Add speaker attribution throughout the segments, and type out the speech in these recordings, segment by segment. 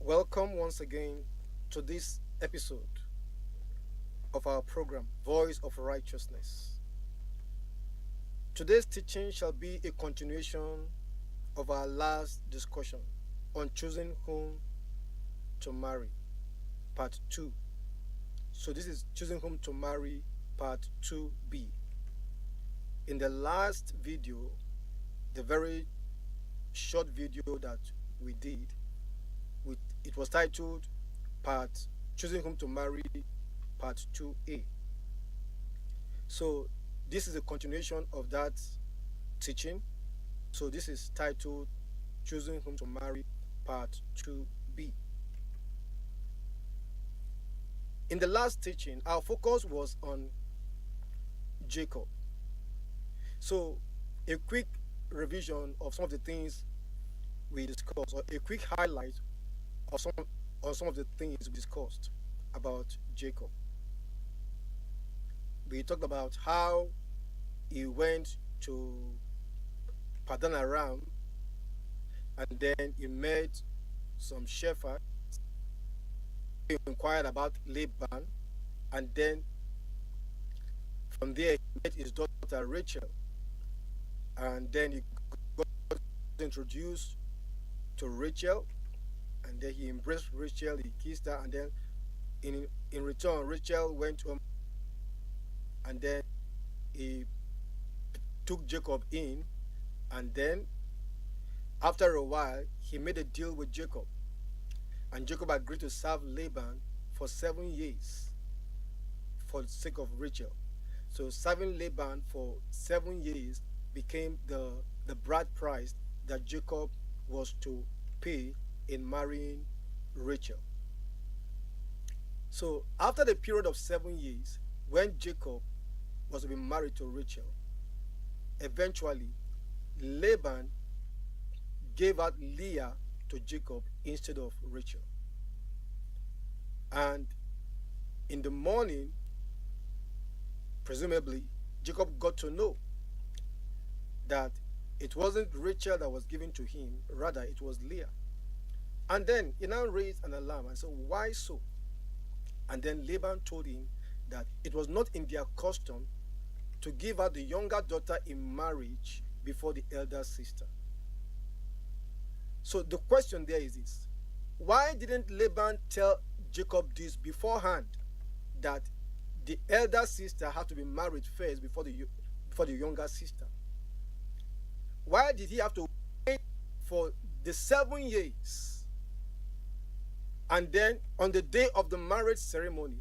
Speaker 1: Welcome once again to this episode of our program, Voice of Righteousness. Today's teaching shall be a continuation of our last discussion on choosing whom to marry, part 2. So, this is choosing whom to marry, part 2b. In the last video, the very short video that we did, it was titled part choosing whom to marry, part 2a. So this is a continuation of that teaching. So this is titled choosing whom to marry, part 2b. In the last teaching, our focus was on Jacob. So a quick revision of some of the things we discussed, or a quick highlight of some of the things we discussed about Jacob. We talked about how he went to Padan Aram, and then he met some shepherds. He inquired about Laban, and then from there he met his daughter Rachel, and then he got introduced to Rachel, and then he embraced Rachel, he kissed her, and then in return Rachel went home, and then he took Jacob in, and then after a while he made a deal with Jacob, and Jacob agreed to serve Laban for 7 years for the sake of Rachel. So serving Laban for 7 years became the bride price that Jacob was to pay in marrying Rachel. So after the period of 7 years, when Jacob was to be married to Rachel, eventually Laban gave out Leah to Jacob instead of Rachel. And in the morning, presumably, Jacob got to know that it wasn't Rachel that was given to him, rather it was Leah. And then he now raised an alarm and said, why so? And then Laban told him that it was not in their custom to give out the younger daughter in marriage before the elder sister. So the question there is this: why didn't Laban tell Jacob this beforehand, that the elder sister had to be married first before the younger sister? Why did he have to wait for the 7 years and then on the day of the marriage ceremony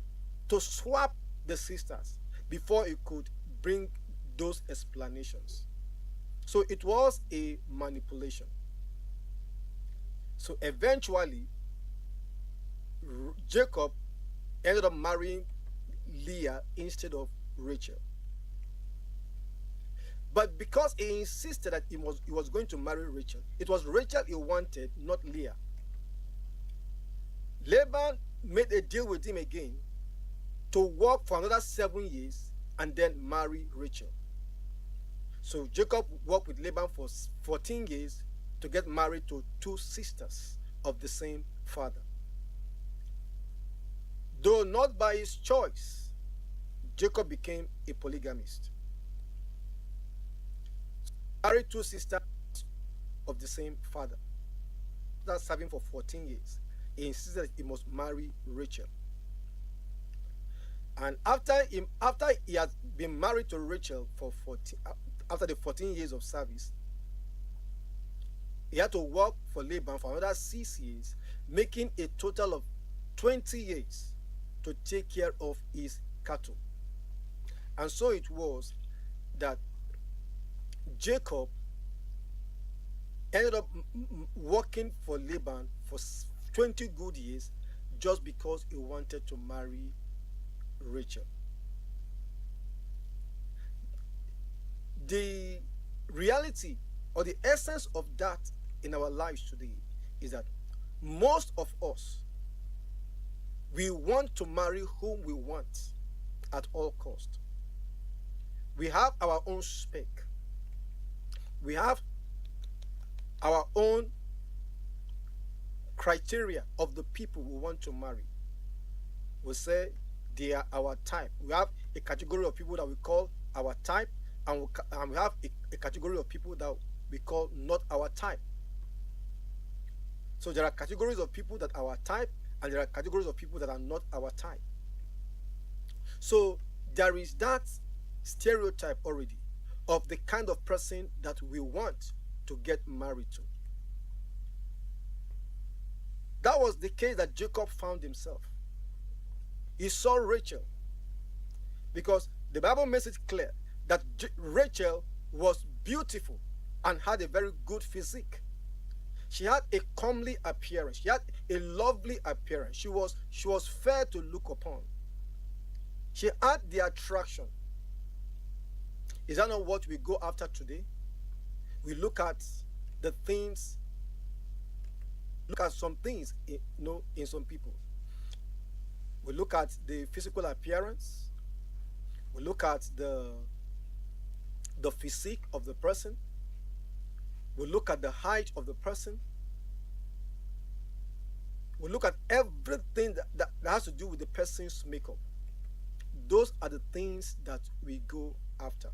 Speaker 1: to swap the sisters before he could bring those explanations? So it was a manipulation. So eventually Jacob ended up marrying Leah instead of Rachel. But because he insisted that he was going to marry Rachel, it was Rachel he wanted, not Leah. Laban made a deal with him again to work for another 7 years and then marry Rachel. So Jacob worked with Laban for 14 years to get married to 2 sisters of the same father. Though not by his choice, Jacob became a polygamist. Married 2 sisters of the same father. That's serving for 14 years. He insisted that he must marry Rachel. And after he had been married to Rachel for after the 14 years of service, he had to work for Laban for another 6 years, making a total of 20 years to take care of his cattle. And so it was that Jacob ended up working for Laban for 20 good years just because he wanted to marry Rachel. The reality or the essence of that in our lives today is that most of us, we want to marry whom we want at all cost. We have our own spec. We have our own criteria of the people we want to marry. We say they are our type. We have a category of people that we call our type, and we have a category of people that we call not our type. So there are categories of people that are our type, and there are categories of people that are not our type. So there is that stereotype already of the kind of person that we want to get married to. That was the case that Jacob found himself. He saw Rachel, because the Bible makes it clear that Rachel was beautiful and had a very good physique. She had a comely appearance. She had a lovely appearance. She was fair to look upon. She had the attraction. Is that not what we go after today? We look at the things, look at some things in some people. We look at the physical appearance. We look at the physique of the person. We look at the height of the person. We look at everything that has to do with the person's makeup. Those are the things that we go after.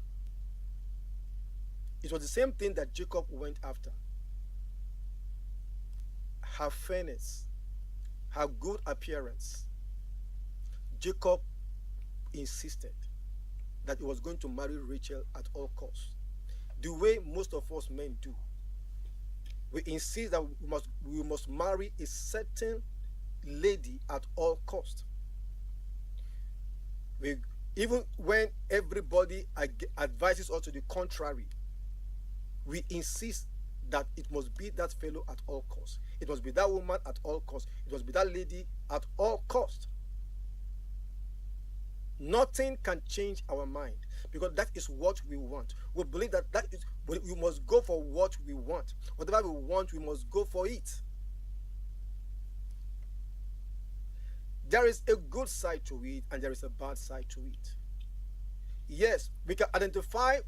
Speaker 1: It was the same thing that Jacob went after. Her fairness, her good appearance. Jacob insisted that he was going to marry Rachel at all costs. The way most of us men do. We insist that we must marry a certain lady at all costs. Even when everybody advises us to the contrary, we insist that it must be that fellow at all costs. It must be that woman at all costs. It must be that lady at all costs. Nothing can change our mind, because that is what we want. We believe that we must go for what we want. Whatever we want, we must go for it. There is a good side to it, and there is a bad side to it. Yes, we can identify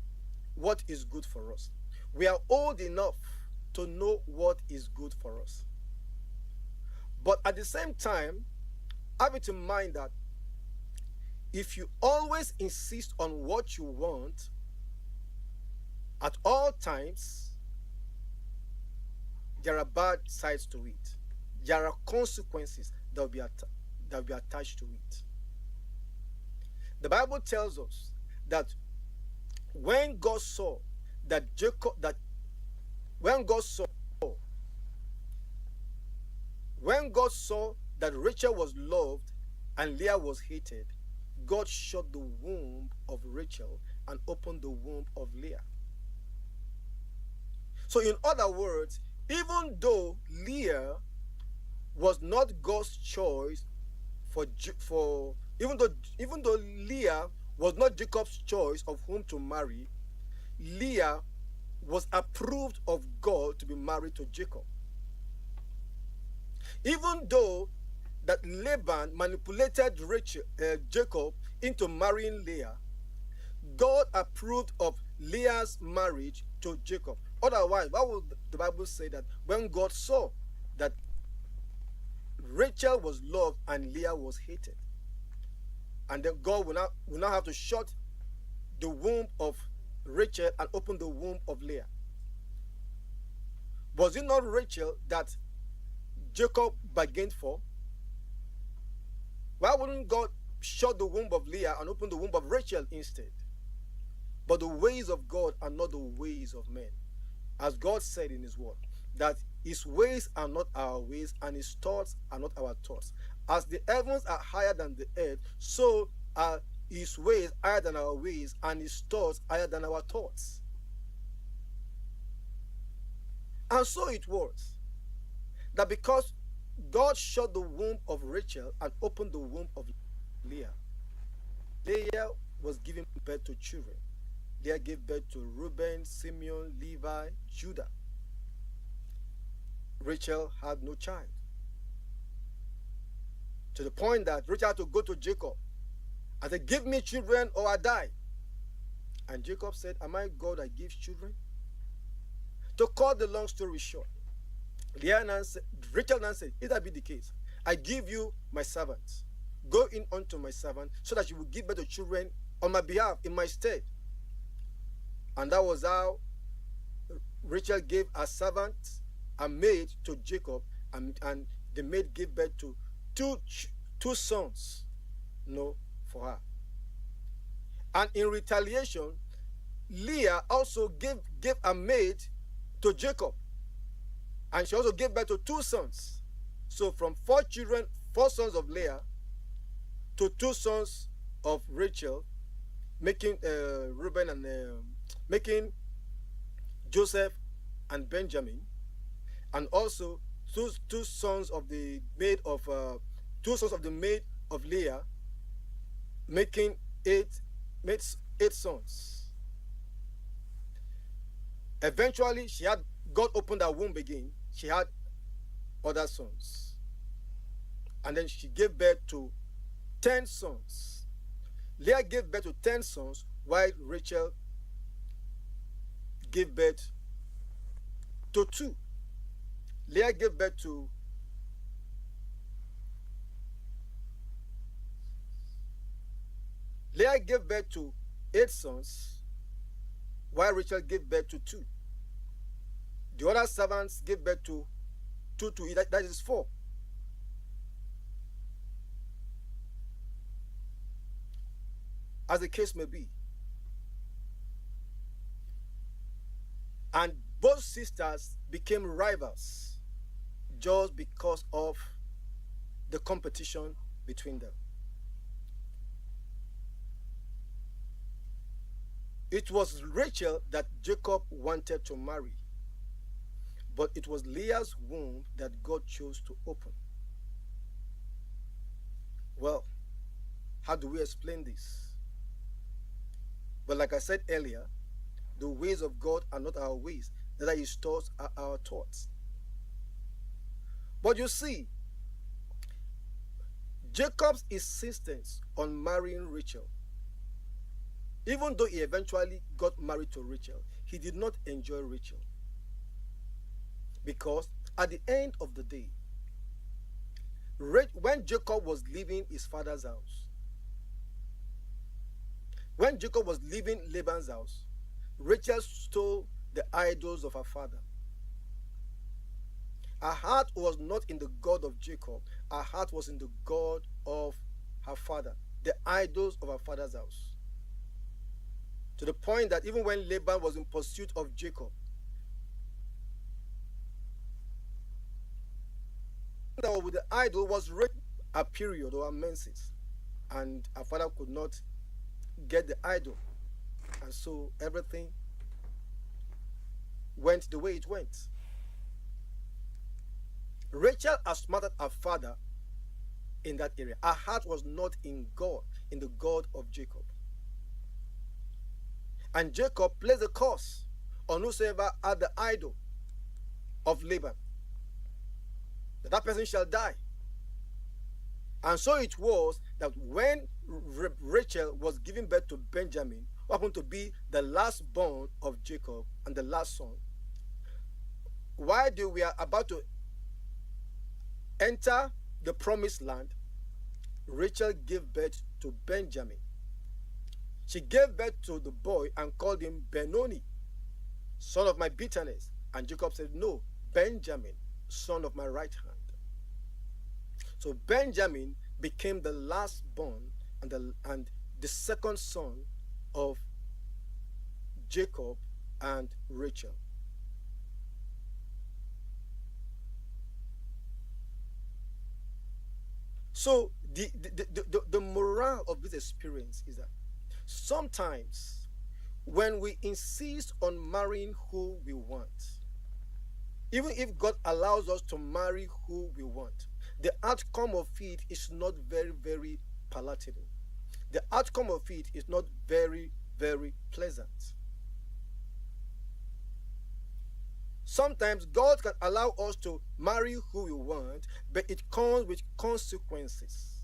Speaker 1: what is good for us. We are old enough to know what is good for us. But at the same time, have it in mind that if you always insist on what you want at all times, there are bad sides to it. There are consequences that will be attached to it. The Bible tells us that when God saw that Rachel was loved and Leah was hated, God shut the womb of Rachel and opened the womb of Leah. So in other words, even though Leah was not God's choice even though Leah was not Jacob's choice of whom to marry, Leah was approved of God to be married to Jacob. Even though that Laban manipulated Jacob into marrying Leah, God approved of Leah's marriage to Jacob. Otherwise, why would the Bible say that when God saw that Rachel was loved and Leah was hated, and then God will now have to shut the womb of Rachel and open the womb of Leah? Was it not Rachel that Jacob bargained for? Why wouldn't God shut the womb of Leah and open the womb of Rachel instead? But the ways of God are not the ways of men. As God said in his word, that his ways are not our ways and his thoughts are not our thoughts. As the heavens are higher than the earth, so are his ways higher than our ways and his thoughts higher than our thoughts. And so it was that because God shut the womb of Rachel and opened the womb of Leah, Leah was giving birth to children. Leah gave birth to Reuben, Simeon, Levi, Judah. Rachel had no child. To the point that Rachel had to go to Jacob and say, "Give me children or I die." And Jacob said, "Am I God that gives children?" To cut the long story short, Rachel now said, if that be the case, I give you my servant. Go in unto my servant, so that you will give birth to children on my behalf, in my stead. And that was how Rachel gave her servant, a maid, to Jacob, and the maid gave birth to two sons, for her. And in retaliation, Leah also gave a maid to Jacob, and she also gave birth to two sons. So from 4 sons of Leah to 2 sons of Rachel, making Reuben and making Joseph and Benjamin, and also two sons of the maid of Leah, making 8 sons. Eventually, God opened her womb again. She had other sons, and then she gave birth to 10 sons. Leah gave birth to 10 sons, while Rachel gave birth to 2. Leah gave birth to Leah gave birth to 8 sons, while Rachel gave birth to 2. The other servants gave birth to 2, that is 4. As the case may be. And both sisters became rivals just because of the competition between them. It was Rachel that Jacob wanted to marry, but it was Leah's womb that God chose to open. Well, how do we explain this? But like I said earlier, the ways of God are not our ways, neither his thoughts are our thoughts. But you see, Jacob's insistence on marrying Rachel, even though he eventually got married to Rachel, he did not enjoy Rachel. Because at the end of the day, when Jacob was leaving his father's house, when Jacob was leaving Laban's house, Rachel stole the idols of her father. Her heart was not in the God of Jacob. Her heart was in the God of her father, the idols of her father's house. To the point that even when Laban was in pursuit of Jacob, with the idol was written a period or a menses, and her father could not get the idol, and so everything went the way it went. Rachel outsmarted her father in that area. Her heart was not in God, in the God of Jacob. And Jacob placed a curse on whosoever had the idol of Laban, that person shall die. And so it was that when Rachel was giving birth to Benjamin, who happened to be the last born of Jacob and the last son, while they were about to enter the promised land, Rachel gave birth to Benjamin. She gave birth to the boy and called him Benoni, son of my bitterness. And Jacob said, no, Benjamin, son of my right hand. So Benjamin became the last born and the second son of Jacob and Rachel. So the moral of this experience is that sometimes when we insist on marrying who we want, even if God allows us to marry who we want, the outcome of it is not very, very palatable. The outcome of it is not very, very pleasant. Sometimes God can allow us to marry who we want, but it comes with consequences.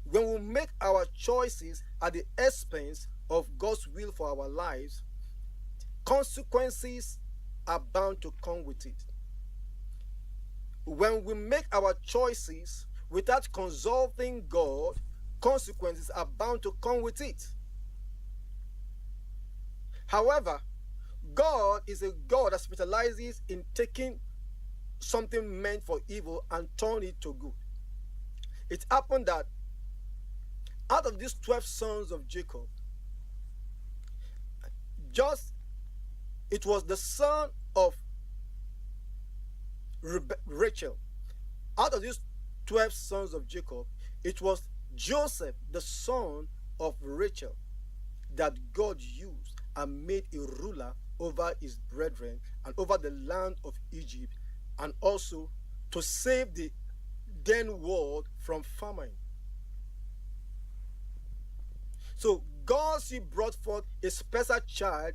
Speaker 1: When we make our choices at the expense of God's will for our lives, consequences are bound to come with it. when we make our choices without consulting God, consequences are bound to come with it. However, God is a God that specializes in taking something meant for evil and turn it to good. It happened that out of these 12 sons of Jacob, just it was the son of Rachel. Out of these 12 sons of Jacob, it was Joseph, the son of Rachel, that God used and made a ruler over his brethren and over the land of Egypt, and also to save the then world from famine. So God still brought forth a special child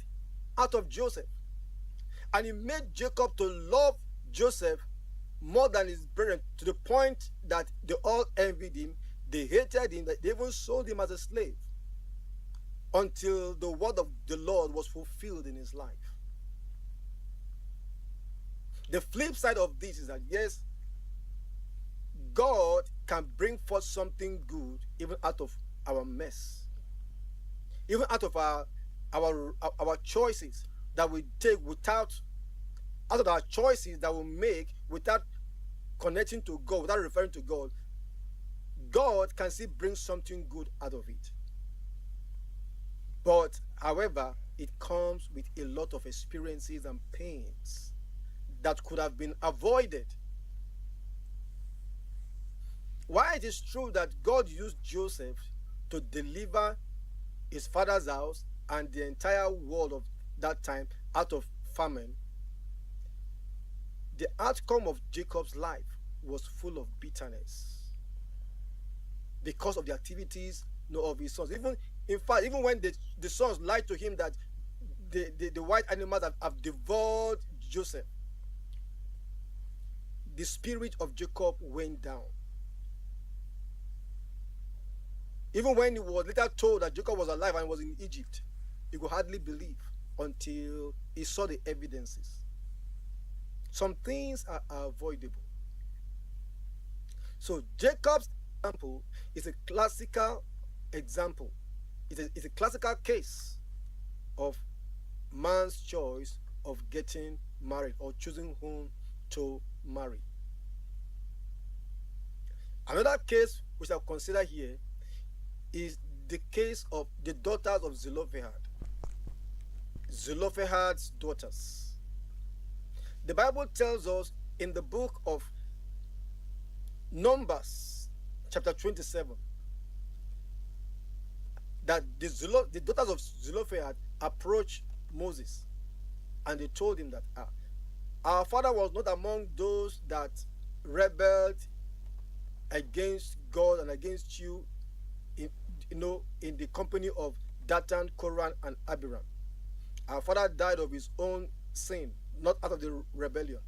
Speaker 1: out of Joseph, and he made Jacob to love Joseph more than his brethren, to the point that they all envied him, they hated him, that they even sold him as a slave, until the word of the Lord was fulfilled in his life. The flip side of this is that, yes, God can bring forth something good even out of our mess, even out of our choices that we take out of our choices that we make without connecting to God, without referring to God. God can still bring something good out of it. But, however, it comes with a lot of experiences and pains that could have been avoided. While it is true that God used Joseph to deliver his father's house and the entire world of that time out of famine, the outcome of Jacob's life was full of bitterness because of the activities of his sons. In fact, even when the sons lied to him that the white animals have devoured Joseph, the spirit of Jacob went down. Even when he was later told that Jacob was alive and was in Egypt, he could hardly believe until he saw the evidences. Some things are avoidable. So Jacob's example is a classical example. It's a classical case of man's choice of getting married or choosing whom to marry. Another case which I'll consider here is the case of the daughters of Zelophehad. Zelophehad's daughters. The Bible tells us in the book of Numbers, chapter 27, that the daughters of Zelophehad approached Moses, and they told him that our father was not among those that rebelled against God and against you, in the company of Dathan, Koran, and Abiram. Our father died of his own sin, not out of the rebellion.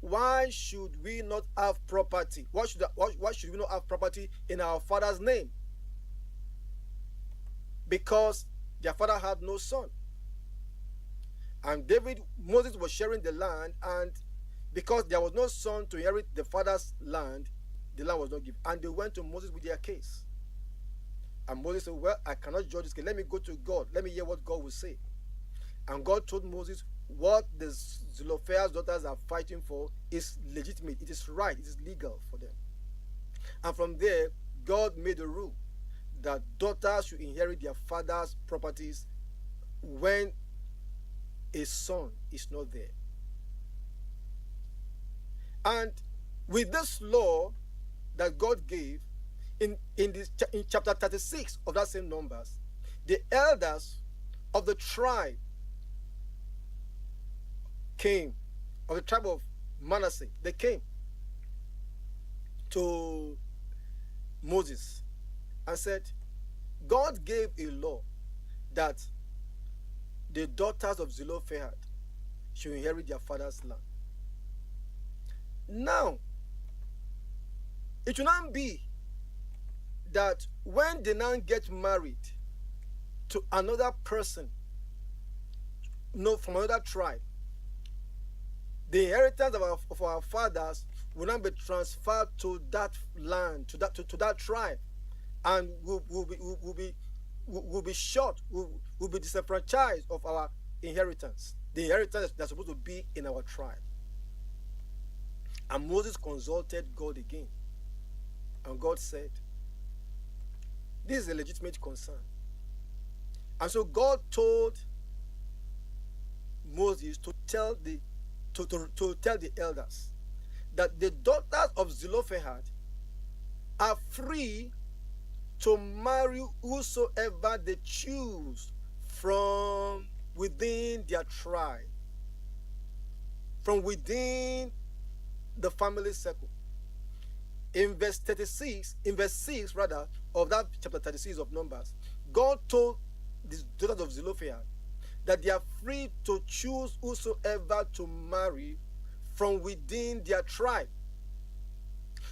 Speaker 1: Why should we not have property? Why should we not have property in our father's name? Because their father had no son. And Moses was sharing the land, and because there was no son to inherit the father's land, the land was not given. And they went to Moses with their case. And Moses said, well, I cannot judge this case. Let me go to God. Let me hear what God will say. And God told Moses, what the Zelophehad's daughters are fighting for is legitimate. It is right. It is legal for them. And from there, God made a rule that daughters should inherit their father's properties when a son is not there. And with this law that God gave, in chapter 36 of that same Numbers, the elders of the tribe came, of the tribe of Manasseh, they came to Moses and said, God gave a law that the daughters of Zelophehad should inherit their father's land. Now, it will not be that when they now get married to another person, from another tribe, The inheritance of our fathers will not be transferred to that land, to that tribe, and will be short, will be disenfranchised of our inheritance, the inheritance that's supposed to be in our tribe. And Moses consulted God again, and God said, this is a legitimate concern. And so God told Moses to tell the elders that the daughters of Zelophehad are free to marry whosoever they choose from within their tribe, from within the family circle. In verse 6 rather, of that chapter 36 of Numbers, God told the daughters of Zelophehad that they are free to choose whosoever to marry from within their tribe.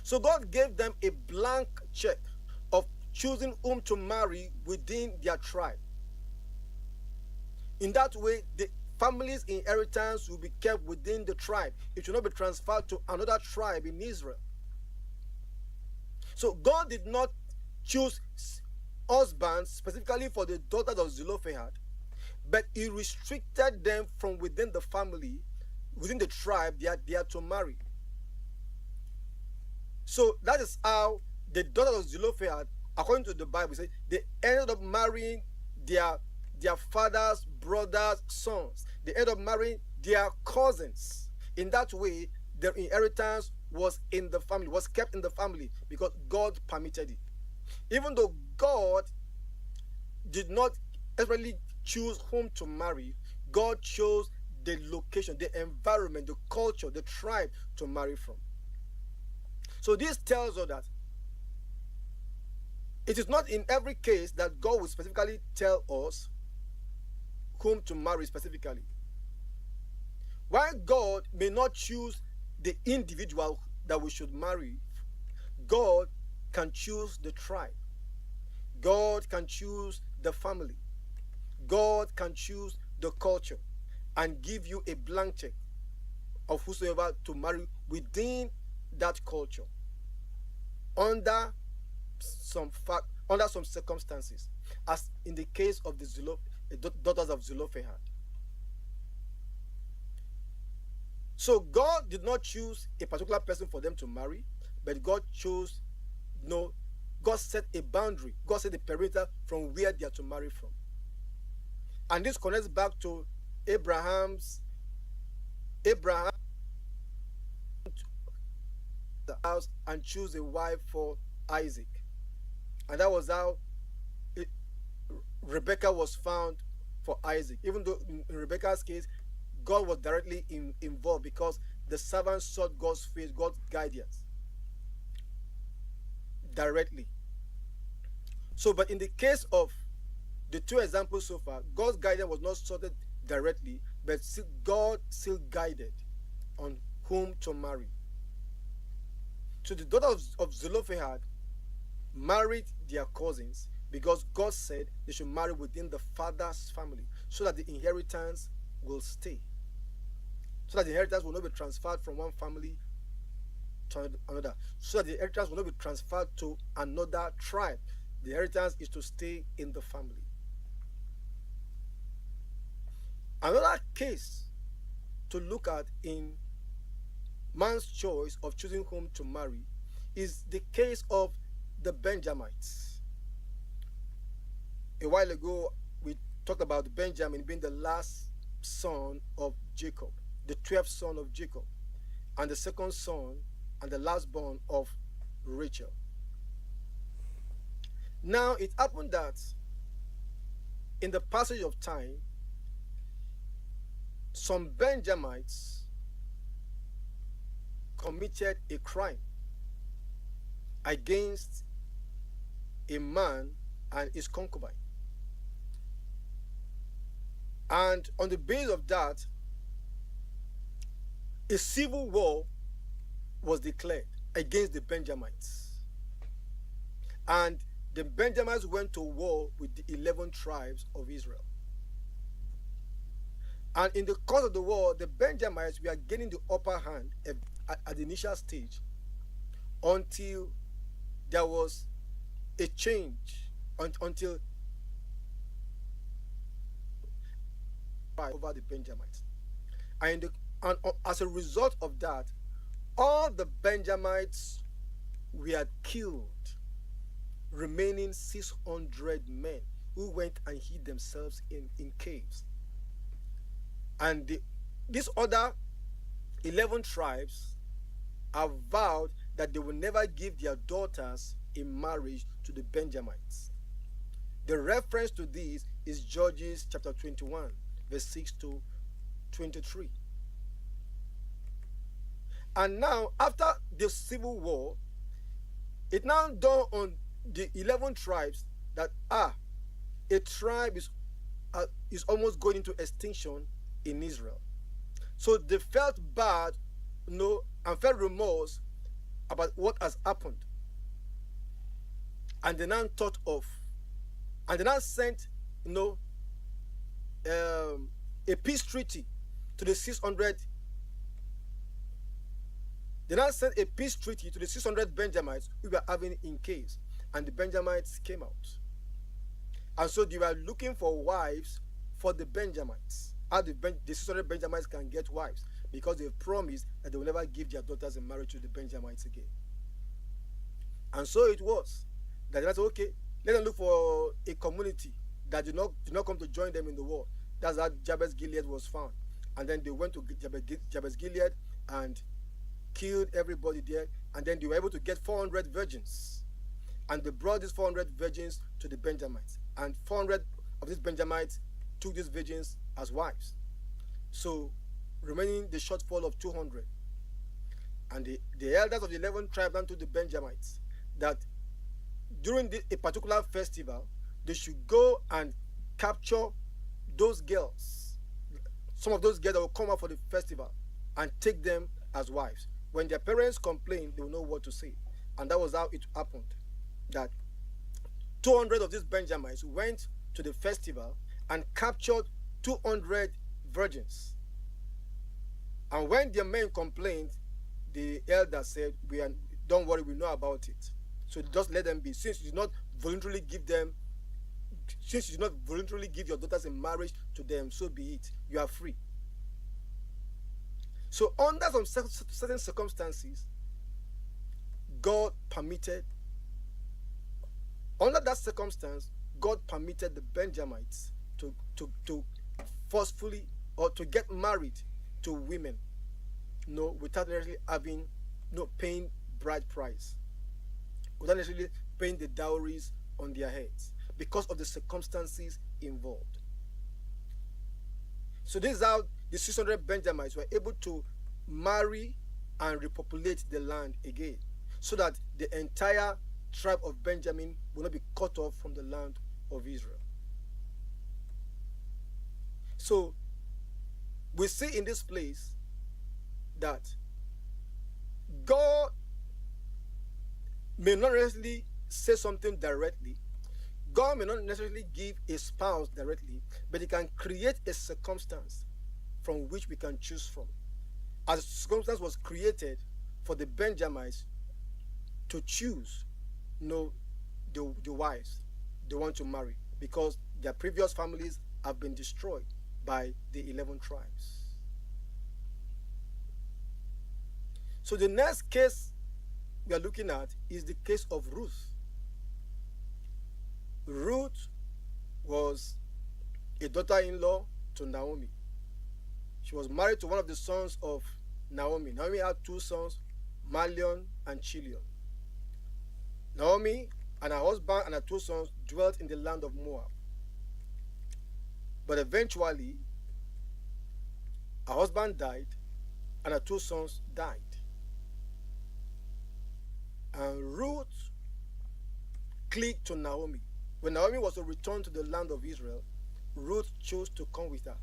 Speaker 1: So God gave them a blank check of choosing whom to marry within their tribe. In that way, the family's inheritance will be kept within the tribe. It will not be transferred to another tribe in Israel. So God did not choose husbands specifically for the daughters of Zelophehad, but he restricted them from within the family, within the tribe they are to marry. So that is how the daughters of Zelophehad, according to the Bible, say they ended up marrying their father's brothers' sons. They ended up marrying their cousins. In that way, their inheritance was in the family, was kept in the family, because God permitted it. Even though God did not necessarily choose whom to marry, God chose the location, the environment, the culture, the tribe to marry from. So this tells us that it is not in every case that God will specifically tell us whom to marry specifically. While God may not choose the individual that we should marry, God can choose the tribe. God can choose the family. God can choose the culture and give you a blank check of whosoever to marry within that culture under some circumstances, as in the case of the daughters of Zelophehad. So God did not choose a particular person for them to marry, but God chose, God set a boundary, God set a perimeter from where they are to marry from. And this connects back to Abraham the house and choose a wife for Isaac. And that was how Rebecca was found for Isaac. Even though in Rebecca's case, God was directly involved, because the servant sought God's face, God's guidance directly. So, but in the case of the two examples so far, God's guidance was not sought directly, but God still guided on whom to marry. So the daughters of Zelophehad married their cousins because God said they should marry within the father's family, so that the inheritance will stay, so that the inheritance will not be transferred from one family to another, so that the inheritance will not be transferred to another tribe. The inheritance is to stay in the family. Another case to look at in man's choice of choosing whom to marry is the case of the Benjamites. A while ago, we talked about Benjamin being the last son of Jacob, the 12th son of Jacob, and the second son and the last born of Rachel. Now, it happened that in the passage of time, some Benjamites committed a crime against a man and his concubine. And on the basis of that, a civil war was declared against the Benjamites. And the Benjamites went to war with the 11 tribes of Israel. And in the course of the war, the Benjamites were gaining the upper hand at the initial stage until there was a change, until over the Benjamites. And as a result of that, all the Benjamites were killed, remaining 600 men who went and hid themselves in caves. And these other 11 tribes have vowed that they will never give their daughters in marriage to the Benjamites. The reference to this is Judges chapter 21, verse 6 to 23. And now, after the civil war, it now dawned on the 11 tribes that a tribe is almost going into extinction in Israel. So they felt bad, and felt remorse about what has happened. And they now thought of, and they now sent, a peace treaty to the 600. They now sent a peace treaty to the 600 Benjamites who were having in caves, and the Benjamites came out. And so they were looking for wives for the Benjamites. How the 600 Benjamites can get wives, because they've promised that they will never give their daughters in marriage to the Benjamites again. And so it was that they said, okay, let them look for a community that did not come to join them in the war. That's how Jabez Gilead was found. And then they went to Jabez Gilead and killed everybody there. And then they were able to get 400 virgins. And they brought these 400 virgins to the Benjamites. And 400 of these Benjamites took these virgins as wives. So remaining the shortfall of 200. And the elders of the 11 tribes then told the Benjamites that during a particular festival, they should go and capture those girls, some of those girls that will come out for the festival, and take them as wives. When their parents complain, they will know what to say. And that was how it happened, that 200 of these Benjamites went to the festival and captured 200 virgins. And when their men complained, the elder said, don't worry, we know about it. So just let them be. Since you did not voluntarily give your daughters in marriage to them, so be it. You are free. So under some certain circumstances, God permitted, under that circumstance, God permitted the Benjamites to forcefully or to get married to women, without necessarily having, paying bride price, without necessarily paying the dowries on their heads, because of the circumstances involved. So this is how the 600 Benjamites were able to marry and repopulate the land again, so that the entire tribe of Benjamin will not be cut off from the land of Israel. So we see in this place that God may not necessarily say something directly. God may not necessarily give a spouse directly, but he can create a circumstance from which we can choose from. As a circumstance was created for the Benjamites to choose, the wives they want to marry, because their previous families have been destroyed by the 11 tribes. So the next case we are looking at is the case of Ruth. Ruth was a daughter-in-law to Naomi. She was married to one of the sons of Naomi. Naomi had two sons, Malion and Chilion. Naomi and her husband and her two sons dwelt in the land of Moab. But eventually, her husband died and her two sons died. And Ruth clinged to Naomi. When Naomi was to return to the land of Israel, Ruth chose to come with her.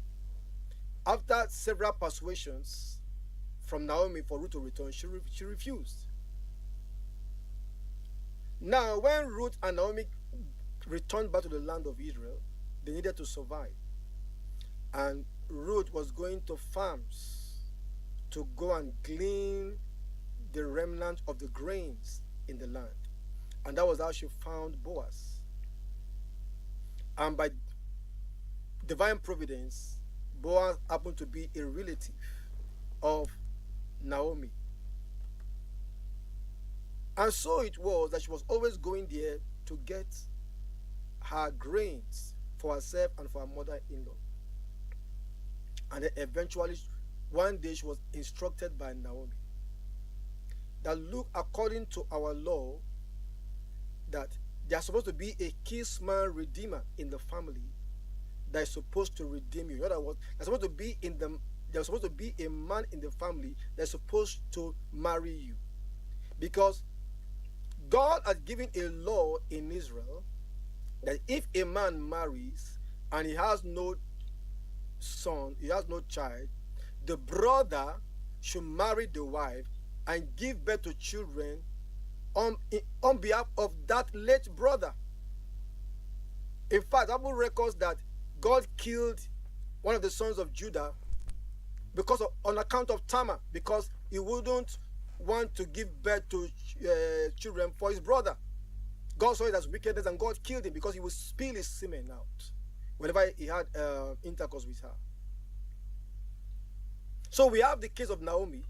Speaker 1: After several persuasions from Naomi for Ruth to return, she refused. Now, when Ruth and Naomi returned back to the land of Israel, they needed to survive. And Ruth was going to farms to go and glean the remnant of the grains in the land. And that was how she found Boaz. And by divine providence, Boaz happened to be a relative of Naomi. And so it was that she was always going there to get her grains for herself and for her mother-in-law. And then eventually, one day she was instructed by Naomi that, look, according to our law, that there's supposed to be a kinsman redeemer in the family that is supposed to redeem you. In other words, there's supposed to be a man in the family that's supposed to marry you. Because God has given a law in Israel that if a man marries and he has no son, he has no child, the brother should marry the wife and give birth to children on behalf of that late brother. In fact, the Bible records that God killed one of the sons of Judah on account of Tamar, because he wouldn't want to give birth to children for his brother. God saw it as wickedness, and God killed him because he would spill his semen out whenever he had intercourse with her. So we have the case of Naomi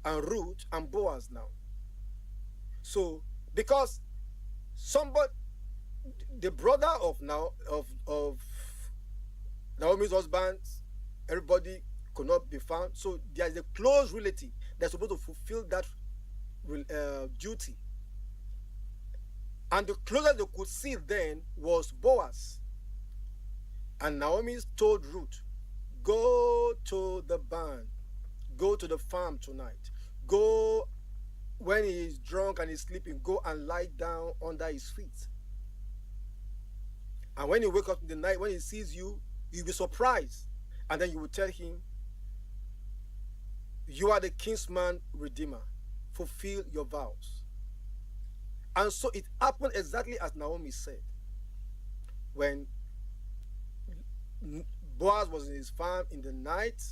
Speaker 1: and Ruth and Boaz now. So because the brother of Naomi's husband, everybody could not be found. So there is a close relative that's supposed to fulfill that duty. And the closest they could see then was Boaz. And Naomi told Ruth, go to the barn, go to the farm tonight, go when he is drunk and he's sleeping, go and lie down under his feet. And when he wakes up in the night, when he sees you, you'll be surprised. And then you will tell him, you are the kinsman redeemer. Fulfill your vows. And so it happened exactly as Naomi said. When Boaz was in his farm in the night,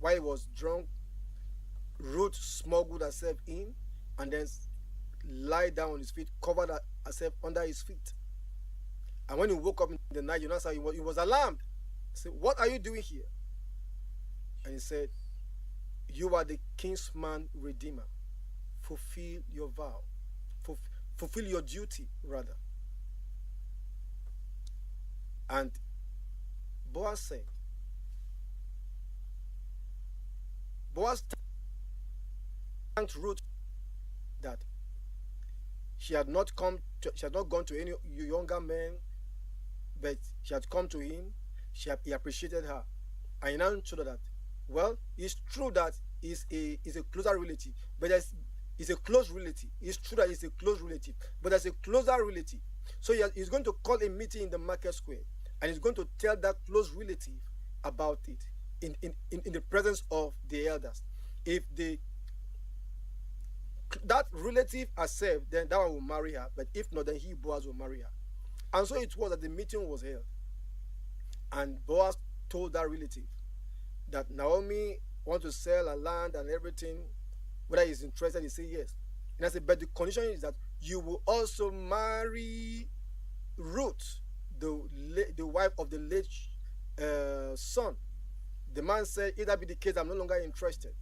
Speaker 1: while he was drunk, Ruth smuggled herself in and then lie down on his feet, covered herself under his feet. And when he woke up in the night, you know how he was alarmed. He said, what are you doing here? And he said, you are the kinsman redeemer. Fulfill your vow. Fulfill your duty, rather. And Boaz thanked Ruth that she had not gone to any younger men, but she had come to him. He appreciated her. And he now told her that, well, it's true that he's a closer relative, but it's a close relative. It's true that it's a close relative, but there's a closer relative. So he's going to call a meeting in the market square, and he's going to tell that close relative about it in the presence of the elders. If that relative accepts, then that one will marry her. But if not, then Boaz will marry her. And so it was that the meeting was held. And Boaz told that relative that Naomi wants to sell her land and everything. Whether he's interested, he said yes. And I said, but the condition is that you will also marry Ruth, the wife of the late son. The man said, if that be the case, I'm no longer interested.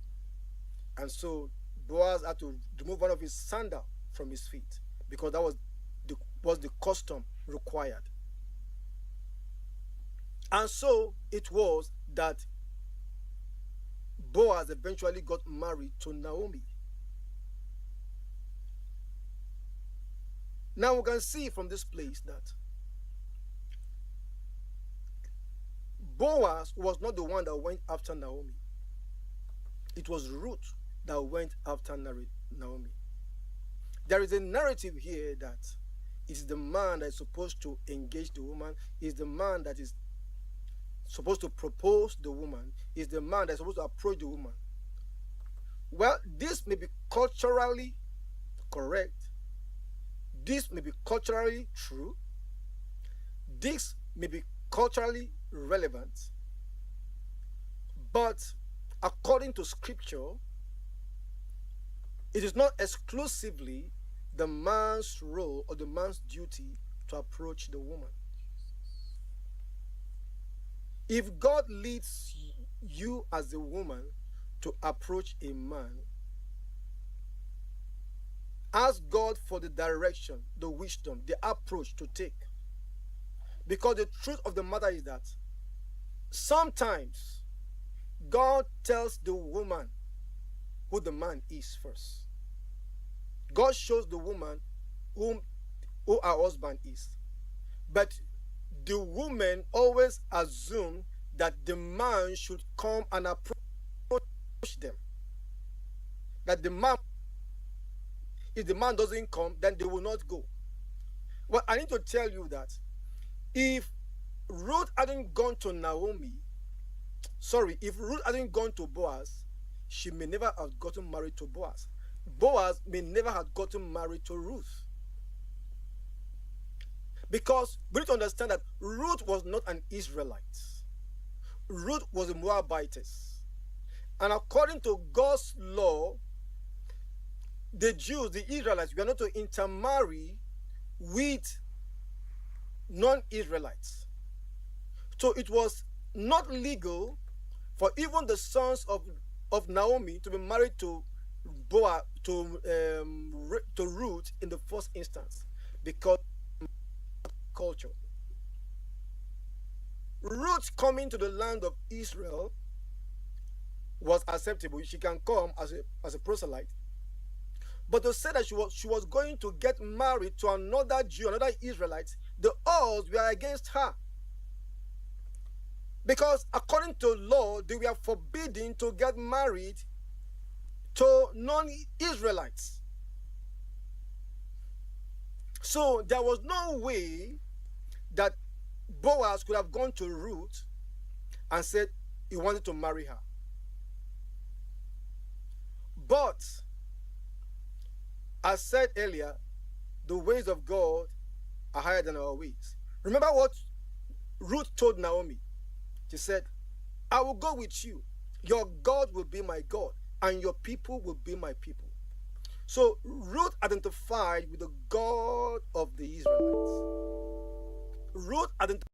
Speaker 1: And so Boaz had to remove one of his sandals from his feet, because that was the custom required. And so it was that Boaz eventually got married to Naomi. Now we can see from this place that Boaz was not the one that went after Naomi. It was Ruth that went after Naomi. There is a narrative here that it is the man that is supposed to engage the woman, is the man that is supposed to propose the woman, is the man that's supposed to approach the woman. Well, this may be culturally correct. This may be culturally true. This may be culturally relevant. But according to scripture, it is not exclusively the man's role or the man's duty to approach the woman. If God leads you as a woman to approach a man, ask God for the direction, the wisdom, the approach to take. Because the truth of the matter is that sometimes God tells the woman who the man is first. God shows the woman who her husband is. But the woman always assumes that the man should come and approach them. That the man, if the man doesn't come, then they will not go. Well, I need to tell you that if Ruth hadn't gone to if Ruth hadn't gone to Boaz, she may never have gotten married to Boaz. Boaz may never have gotten married to Ruth. Because we need to understand that Ruth was not an Israelite. Ruth was a Moabitess. And according to God's law, the Jews, the Israelites, were not to intermarry with non-Israelites. So it was not legal for even the sons of Naomi to be married to Boaz, to Ruth in the first instance, because of culture. Ruth coming to the land of Israel was acceptable. She can come as a proselyte. But to say that she was going to get married to another Jew, another Israelite, the odds were against her. Because according to law, they were forbidden to get married to non-Israelites. So there was no way that Boaz could have gone to Ruth and said he wanted to marry her. But, as said earlier, the ways of God are higher than our ways. Remember what Ruth told Naomi. She said, I will go with you. Your God will be my God, and your people will be my people. So Ruth identified with the God of the Israelites. Ruth identified